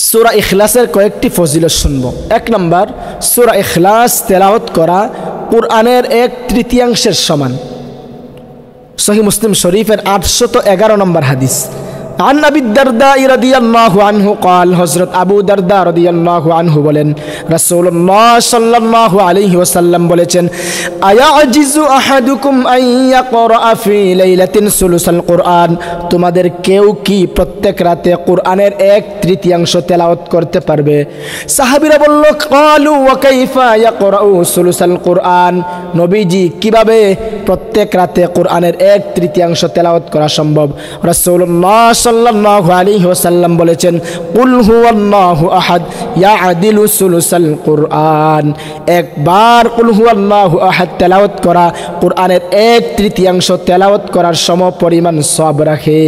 সূরা ইখলাসের কয়েকটি ফজিলত শুনব। 1 নম্বর, সূরা ইখলাস তেলাওয়াত করা কুরআনের 1/3 সমান। সহিহ মুসলিম শরীফের 811 নম্বর হাদিস। عن أبي الدرداء رضي الله عنه قال হযরত আবু দারদা রাদিয়াল্লাহু আনহু বলেন রাসূলুল্লাহ সাল্লাল্লাহু আলাইহি ওয়াসাল্লাম বলেছেন আয়াজিজু আহাদুকুম আন ইয়াকরা ফি লাইলাতিন সুলুসাল কুরআন, তোমাদের কেউ কি প্রত্যেক রাতে কুরআনের 1/3 তেলাওয়াত করতে পারবে? সাহাবীরা বলল ক্বালু ওয়া কাইফা ইয়াকরাউ সুলুসাল কুরআন, নবীজি কিভাবে প্রত্যেক রাতে কুরআনের 1/3 তেলাওয়াত করা সম্ভব? রাসূলুল্লাহ সাল্লাল্লাহু আলাইহি ওয়াসাল্লাম বলেছেন কুল হুয়াল্লাহু আহাদ ইয়াদিলু সুলুসাল কুরআন, একবার কুল হুয়াল্লাহু আহাদ তেলাওয়াত করা কুরআনের 1/3 তেলাওয়াত করার সম পরিমাণ সওয়াব রাখে।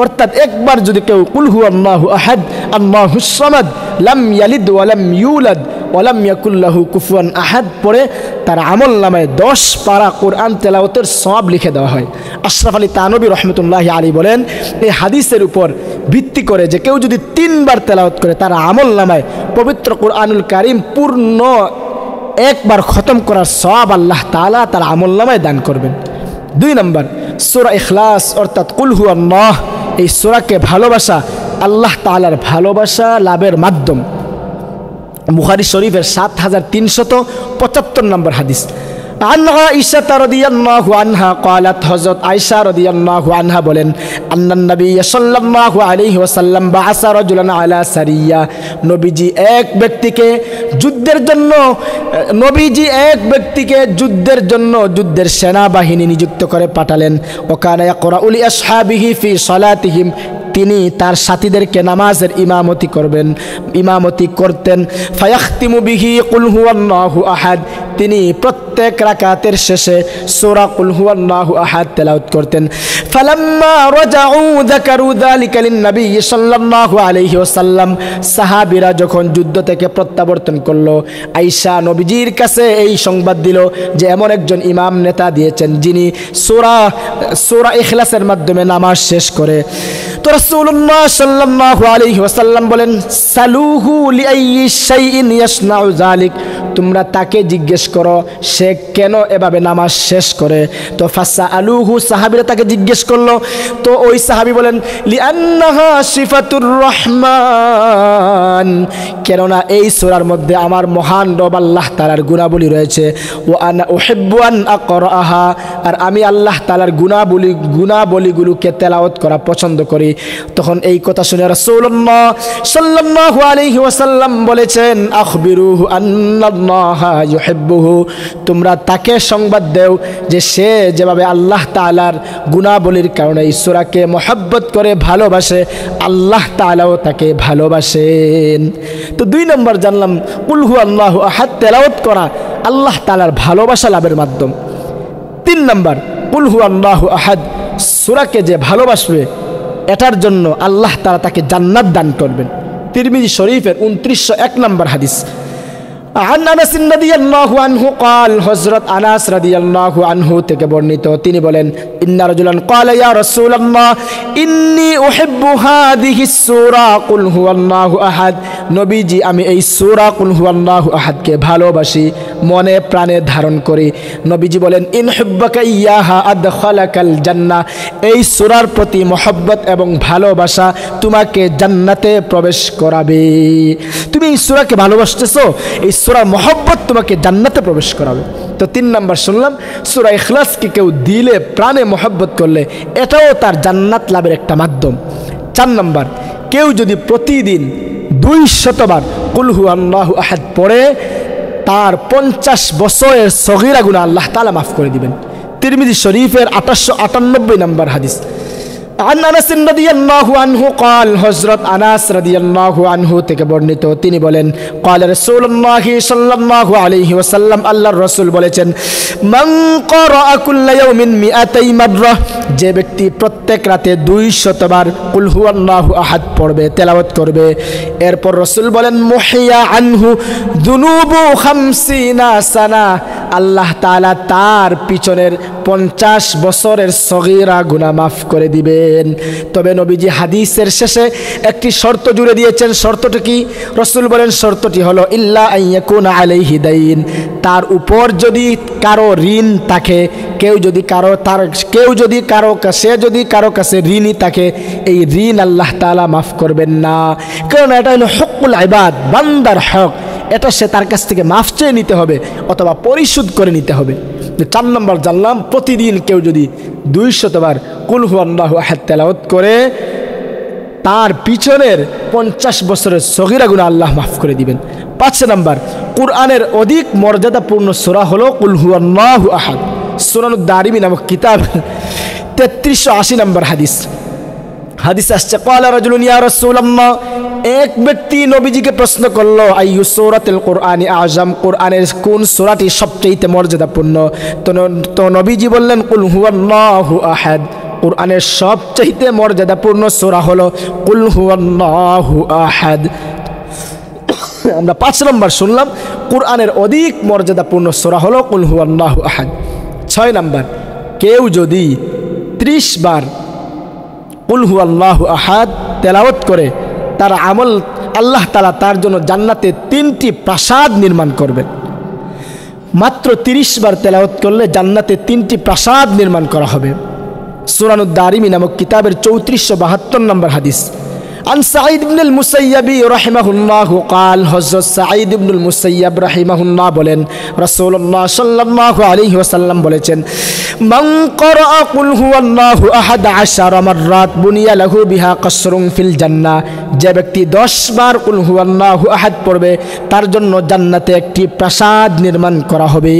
অর্থাৎ একবার যদি কেউ কুল হুয়াল্লাহু আহাদ আল্লাহুস সামাদ লাম ইয়ালিদ ওয়া লাম ইউলাদ ওয়া লাম ইয়াকুল লাহু কুফুয়ান আহাদ পড়ে তার আমলনামায় 10 পারা কুরআন তেলাওয়াতের সওয়াব লিখে দেওয়া হয়। আশরাফ আলী তানবী রাহমাতুল্লাহি আলাইহি বলেন এই হাদিসের উপর ভিত্তি করে যে কেউ যদি 3 বার তেলাওয়াত করে তার আমলনামায় পবিত্র কুরআনুল কারীম পূর্ণ একবার খতম করার সওয়াব আল্লাহ তাআলা তার আমলনামায় দান করবেন। 2 নম্বর, সূরা ইখলাস অর্থাৎ কুল হুয়াল্লাহ, এই সূরাকে ভালোবাসা আল্লাহ তাআলার ভালোবাসা লাভের মাধ্যম। বুখারী শরীফের 7375 নম্বর হাদিস। عن عائشة رضي الله عنها قالت হযরত আয়েশা রাদিয়াল্লাহু আনহা বলেন আন্নান নবী সাল্লাল্লাহু আলাইহি ওয়াসাল্লাম বাআসা রাজুলান আলা সারিয়া, নবীজি এক ব্যক্তিকে যুদ্ধের জন্য যুদ্ধের সেনাবাহিনী নিযুক্ত করে পাঠালেন। ওয়াকানা ইয়াকরাউ লি আসহাবিহি ফি সালাতিহিম, তিনি তার সাথীদেরকে নামাজের ইমামতি করতেন। ফায়াখতিমু বিহি কুল হুয়াল্লাহু আহাদ, তিনি প্রত্যেক রাকাতের শেষে সূরা কুল হুয়াল্লাহু আহাদ তেলাওয়াত করতেন। ফালাম্মা রাজাউ যাকারু যালিকা লিন-নবী সাল্লাল্লাহু আলাইহি ওয়াসাল্লাম, সাহাবীরা যখন যুদ্ধ থেকে প্রত্যাবর্তন করলো, আয়েশা নবীজির কাছে এই সংবাদ দিল যে এমন একজন ইমাম নেতা দিয়েছেন যিনি সূরা ইখলাসের মাধ্যমে নামাজ শেষ করে। তো রাসূলুল্লাহ সাল্লাল্লাহু আলাইহি ওয়াসাল্লাম বলেন সালুহু লিআইয়ি শাইইন ইয়াসনাউ যালিক, তোমরা তাকে জিজ্ঞেস করো সে কেন এভাবে নামাজ শেষ করে। তো ফাসআলুহু, সাহাবীরা তাকে জিজ্ঞেস করলো। তো ওই সাহাবী বলেন লিআন্নাহা সিফাতুর রহমান, কেননা এই সূরার মধ্যে আমার মহান রব আল্লাহ তাআলার গুণাবলী রয়েছে। ওয়া আনা উহিব্বু আন আকরাহা, আর আমি আল্লাহ তাআলার গুণাবলীগুলোকে তেলাওয়াত করা পছন্দ করি। তখন এই কথা শুনে রাসূলুল্লাহ সাল্লাল্লাহু আলাইহি ওয়াসাল্লাম বলেছেন আখবিরুহু আন্নাল্লাহা ইউহিব্বুহু, তোমরা তাকে সংবাদ দাও যে সে যেভাবে আল্লাহ তাআলার গুণাবলীর কারণে এই সূরাকে মহব্বত করে ভালোবাসে, আল্লাহ তাআলাও তাকে ভালোবাসেন। তো 2 নম্বর জানলাম কুল হুয়াল্লাহু আহাদ তেলাওয়াত করা আল্লাহ তাআলার ভালোবাসা লাভের মাধ্যম। 3 নম্বর, কুল হুয়াল্লাহু আহাদ সূরাকে যে ভালোবাসবে এটার জন্য আল্লাহ তাআলা তাকে জান্নাত দান করবেন। তিরমিজি শরীফের 2901 নম্বর হাদিস। عن أنس رضي الله عنه قال হযরত আনাস রাদিয়াল্লাহু আনহু থেকে বর্ণিত, তিনি বলেন ইন্না রাজুলান ক্বালা ইয়া রাসূলুল্লাহ ইন্নী উহিব্বু হাযিহি সূরা কুল হুয়াল্লাহু আহাদ, নবীজি আমি এই সূরা কুল হুয়াল্লাহু আহাদকে ভালোবাসি, মনে প্রাণে ধারণ করি। নবীজি বলেন ইন হুব্বাকা ইয়াহা আদখালাকাল জান্নাহ, এই সূরার প্রতি মহব্বত এবং ভালোবাসা তোমাকে জান্নাতে প্রবেশ করাবে। তুমি এই সূরাকে ভালোবাসতেছো, এই সূরার মহব্বত তোমাকে জান্নাতে প্রবেশ করাবে। তো 3 নম্বর শুনলাম সূরা ইখলাসকে কেউ দিলে প্রাণে মহব্বত করলে এটাও তার জান্নাত লাভের একটা মাধ্যম। 4 নম্বর, কেউ যদি প্রতিদিন 200 বার কুল হুয়াল্লাহু আহাদ পড়ে তার 50 বছরের সগীরা গুনাহ আল্লাহ তাআলা মাফ করে দিবেন। তিরমিজি শরীফের 898 নম্বর হাদিস। عن أنس رضي الله عنه قال হযরত আনাস রাদিয়াল্লাহু আনহু থেকে বর্ণিত, তিনি বলেন قال رسول الله صلى الله عليه وسلم, আল্লাহর রাসূল বলেছেন মান قرأ كل يوم 200 مرة, যে ব্যক্তি প্রত্যেক রাতে 200 বার কুল হুয়াল্লাহু আহাদ পড়বে তেলাওয়াত করবে, এরপর রাসূল বলেন মুহিয়া আনহু যুনুবু 50 সানা, আল্লাহ তাআলা তার পিছনের 50 বছরের সগীরা গুনাহ মাফ করে দিবেন। তবে নবীজি হাদিসের শেষে একটি শর্ত জুড়ে দিয়েছেন। শর্তটি কি? রাসূল বলেন শর্তটি হলো ইল্লা আইয়াকুনা আলাইহি দাইন, তার উপর যদি কারো ঋণ থাকে, সে যদি কারো কাছে ঋণী থাকে, এই ঋণ আল্লাহ তাআলা মাফ করবেন না। কারণ এটা হলো হকুল ইবাদ, বান্দার হক, এটা সে তার কাছ থেকে মাফ চেয়ে নিতে হবে অথবা পরিশোধ করে নিতে হবে। 4 নম্বর জানলাম, প্রতিদিন কেউ যদি 200 বার কুল হুয়াল্লাহু আহাদ তেলাওয়াত করে তার পিছনের 50 বছরের সগীরা গুনাহ আল্লাহ মাফ করে দিবেন। 5 নম্বর, কুরআনের অধিক মর্যাদাপূর্ণ সূরা হলো কুল হুয়াল্লাহু আহাদ। সুনানুদ দারিমি নামক কিতাব 3380 নম্বর হাদিস আসছে, ক্বালা রাজুলুন ইয়া রাসূলুল্লাহ, এক ব্যক্তি নবীজিকে প্রশ্ন করলো, আইয়ু সূরাতুল কুরআনি আযম, কুরআনের কোন সূরাটি সবচেয়ে মর্যাদাপূর্ণ? তো নবীজি বললেন কুল হুয়াল্লাহু আহাদ। কুরআনের সবচেয়ে মর্যাদাপূর্ণ সূরা হলো কুল হুয়াল্লাহু আহাদ। আমরা 5 নম্বর শুনলাম, কুরআনের অধিক মর্যাদাপূর্ণ সূরা হলো কুল হুয়াল্লাহু আহাদ। 6 নম্বর, কেউ যদি 30 বার কুল হুয়াল্লাহু আহাদ তেলাওয়াত করে তার আমল আল্লাহ তাআলা তার জন্য জান্নাতে 3টি প্রাসাদ নির্মাণ করবেন। মাত্র 30 বার তেলাওয়াত করলে জান্নাতে 3টি প্রাসাদ নির্মাণ করা হবে। সুনানুদ দারিমি নামক কিতাবের 3472 নম্বর হাদিস। عن سعيد بن المسيب رحمه الله قال, হযরত সাঈদ ইবনুল মুসাইয়্যিব রাহিমাহুল্লাহ বলেন, রাসূলুল্লাহ সাল্লাল্লাহু আলাইহি ওয়াসাল্লাম বলেছেন, মান ক্বারাআ কুল হুয়াল্লাহু আহাদ 10 মাররাত বুনিয়া লাহু বিহা কসরুন ফিল জান্নাহ, যে ব্যক্তি 10 বার কুল হুয়াল্লাহু আহাদ পড়বে তার জন্য জান্নাতে একটি প্রাসাদ নির্মাণ করা হবে।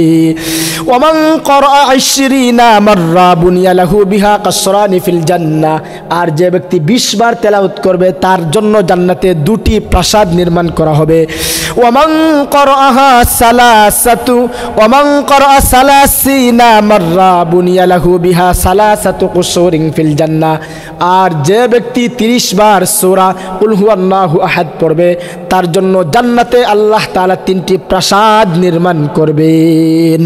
ওয়া মান ক্বারাআ 20 মাররা বুনিয়া লাহু বিহা কসরানি ফিল জান্নাহ, আর যে ব্যক্তি 20 বার তেলাওয়াত করবে তার জন্য জান্নাতে 2টি প্রাসাদ নির্মাণ করা হবে। ওয়ামান ক্বারাআহা সালাসাতু ওয়ামান ক্বারাআ সালাসিনা মাররা বুনিয়া লাহু বিহা সালাসাতু কুসুরিন ফিল জান্নাহ, আর যে ব্যক্তি 30 বার সূরা কুল হুয়াল্লাহু আহাদ পড়বে তার জন্য জান্নাতে আল্লাহ তাআলা 3টি প্রাসাদ নির্মাণ করবেন।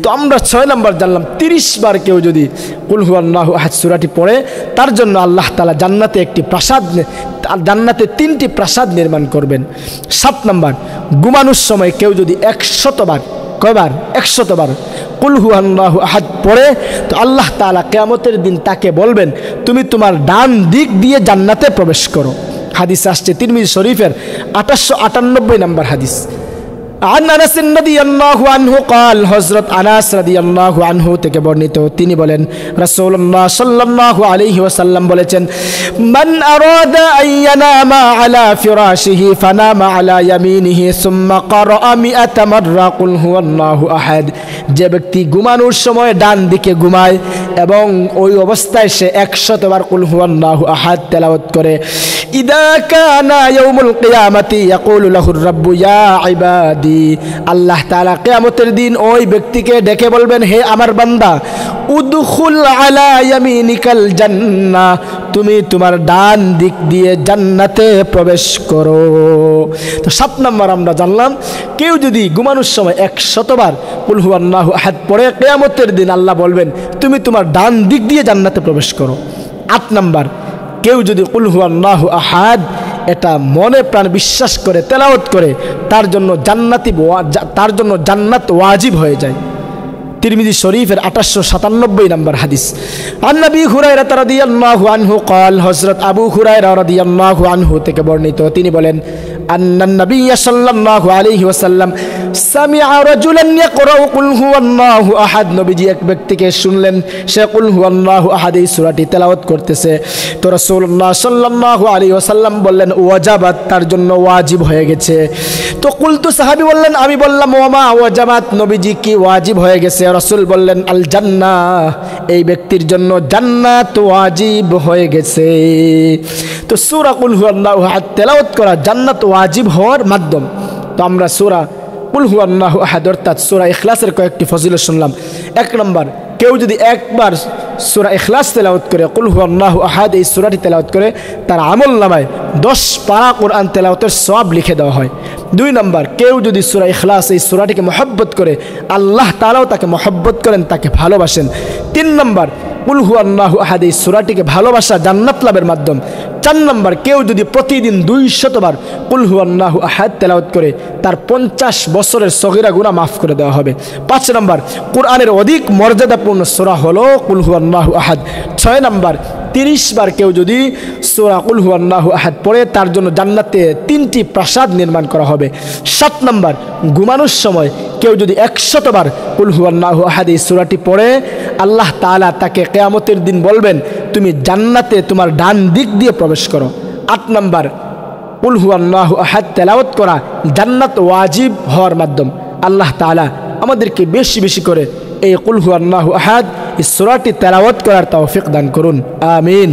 তো আমরা 6 নম্বর জানলাম, 30 বার কেউ যদি কুল হুয়াল্লাহু আহাদ সূরাটি পড়ে তার জন্য আল্লাহ তাআলা জান্নাতে একটি প্রাসাদ, জান্নাতে 3টি প্রাসাদ নির্মাণ করবেন। 7 নম্বর, ঘুমানোর সময় কেউ যদি 100 বার, কয়বার? 100 বার কুল হুয়াল্লাহু আহাদ পড়ে, তো আল্লাহ তাআলা কিয়ামতের দিন তাকে বলবেন, তুমি তোমার ডান দিক দিয়ে জান্নাতে প্রবেশ করো। হাদিস আসছে তিরমিজি শরীফের 898 নম্বর হাদিস। عن أنس رضي الله عنه قال, হযরত আনাস রাদিয়াল্লাহু আনহু থেকে বর্ণিত, তিনি বলেন রাসূলুল্লাহ সাল্লাল্লাহু আলাইহি ওয়াসাল্লাম বলেছেন, মান আরাদা আন ইয়ানামা আলা ফিরাশিহি ফানামা আলা ইয়ামিনিহি সুম্মা ক্বারাআ 100 মাররা কুল হুয়াল্লাহু আহাদ, যে ব্যক্তি ঘুমানোর সময় ডান দিকে ঘুমায় এবং ওই অবস্থায় সে 100 বার কুল হুয়াল্লাহু আহাদ তেলাওয়াত করে, ইদা কানা ইয়াউমুল কিয়ামাতি ইয়াকুলু লাহুর রাব্বু ইয়া ইবাদি, আল্লাহ তাআলা কিয়ামতের দিন ওই ব্যক্তিকে ডেকে বলবেন, হে আমার বান্দা, উদখুল আলা ইয়ামিনিকাল জান্নাহ, তুমি তোমার ডান দিক দিয়ে জান্নাতে প্রবেশ করো। তো 7 নম্বর আমরা জানলাম, কেউ যদি ঘুমানোর সময় 100 বার কুল হুয়াল্লাহু আহাদ পড়ে কিয়ামতের দিন আল্লাহ বলবেন, তুমি তোমার ডান দিক দিয়ে জান্নাতে প্রবেশ করো। 8 নম্বর, কেউ যদি কুল হুয়াল্লাহু আহাদ এটা মনে প্রাণ বিশ্বাস করে তেলাওয়াত করে তার জন্য জান্নাত ওয়াজিব হয়ে যায়। তিরমিজি শরীফের 897 নম্বর হাদিস। আন নবী হুরায়রা রাদিয়াল্লাহু আনহু قال, হযরত আবু হুরায়রা রাদিয়াল্লাহু আনহু থেকে বর্ণিত, তিনি বলেন, আন্নান নবী সাল্লাল্লাহু আলাইহি ওয়াসাল্লাম সামিআ রাজুলান ইয়াকরাউ কুল হুয়াল্লাহু আহাদ, নবীজি এক ব্যক্তিকে শুনলেন সে কুল হুয়াল্লাহু আহাদ এই সূরাটি তেলাওয়াত করতেছে। তো রাসূলুল্লাহ সাল্লাল্লাহু আলাইহি ওয়াসাল্লাম বললেন, ওয়াজাবাত, তার জন্য ওয়াজিব হয়ে গেছে। তো কুলতু, সাহাবী বললেন, আমি বললাম, ওয়ামা ওয়াজাবাত, নবীজি কি ওয়াজিব হয়ে গেছে? রাসূল বললেন, আল জান্নাহ, এই ব্যক্তির জন্য জান্নাত ওয়াজিব হয়ে গেছে। তো সূরা কুল হুয়াল্লাহু আহাদ তেলাওয়াত করা জান্নাত ওয়াজিব হওয়ার মাধ্যম। তো আমরা সূরা কুল হুয়াল্লাহু আহাদ অর্থাৎ সূরা ইখলাসের কয়েকটি ফজিলত শুনলাম। 1 নম্বর, কেউ যদি একবার সূরা ইখলাস তেলাওয়াত করে, কুল হুয়াল্লাহু আহাদ এই সূরাটি তেলাওয়াত করে, তার আমলনামায় 10 পারা কোরআন তেলাওয়াতের সওয়াব লিখে দেওয়া হয়। 2 নম্বর, কেউ যদি সূরা ইখলাস এই সূরাটিকে মহব্বত করে, আল্লাহ তাআলাও তাকে মহব্বত করেন, তাকে ভালোবাসেন। 3 নম্বর, কুল হুয়াল্লাহু আহাদ এই সূরাটিকে ভালোবাসা জান্নাত লাভের মাধ্যম। 4 নম্বর, কেউ যদি প্রতিদিন 200 বার কুল হুয়াল্লাহু আহাদ তেলাওয়াত করে, তার 50 বছরের সগীরা গুনাহ মাফ করে দেওয়া হবে। 5 নম্বর, কোরআনের অধিক মর্যাদাপূর্ণ সূরা হলো কুল হুয়াল্লাহু আহাদ। 6 নম্বর, 30 বার কেউ যদি সূরা কুল হুয়াল্লাহু আহাদ পড়ে, তার জন্য জান্নাতে 3টি প্রাসাদ নির্মাণ করা হবে। 7 নম্বর, ঘুমানোর সময় কেউ যদি 100 বার কুল হুয়াল্লাহু আহাদ এই সূরাটি পড়ে, আল্লাহ তাআলা তাকে কিয়ামতের দিন বলবেন, তুমি জান্নাতে তোমার ডান দিক দিয়ে প্রবেশ করো। 8 নম্বর, কুল হুয়াল্লাহু আহাদ তেলাওয়াত করা জান্নাত ওয়াজিব হওয়ার মাধ্যম। আল্লাহ তাআলা আমাদেরকে বেশি বেশি করে এই কুল হুয়াল্লাহু আহাদ এই সূরাটি তেলাওয়াত করার তৌফিক দান করুন। আমিন।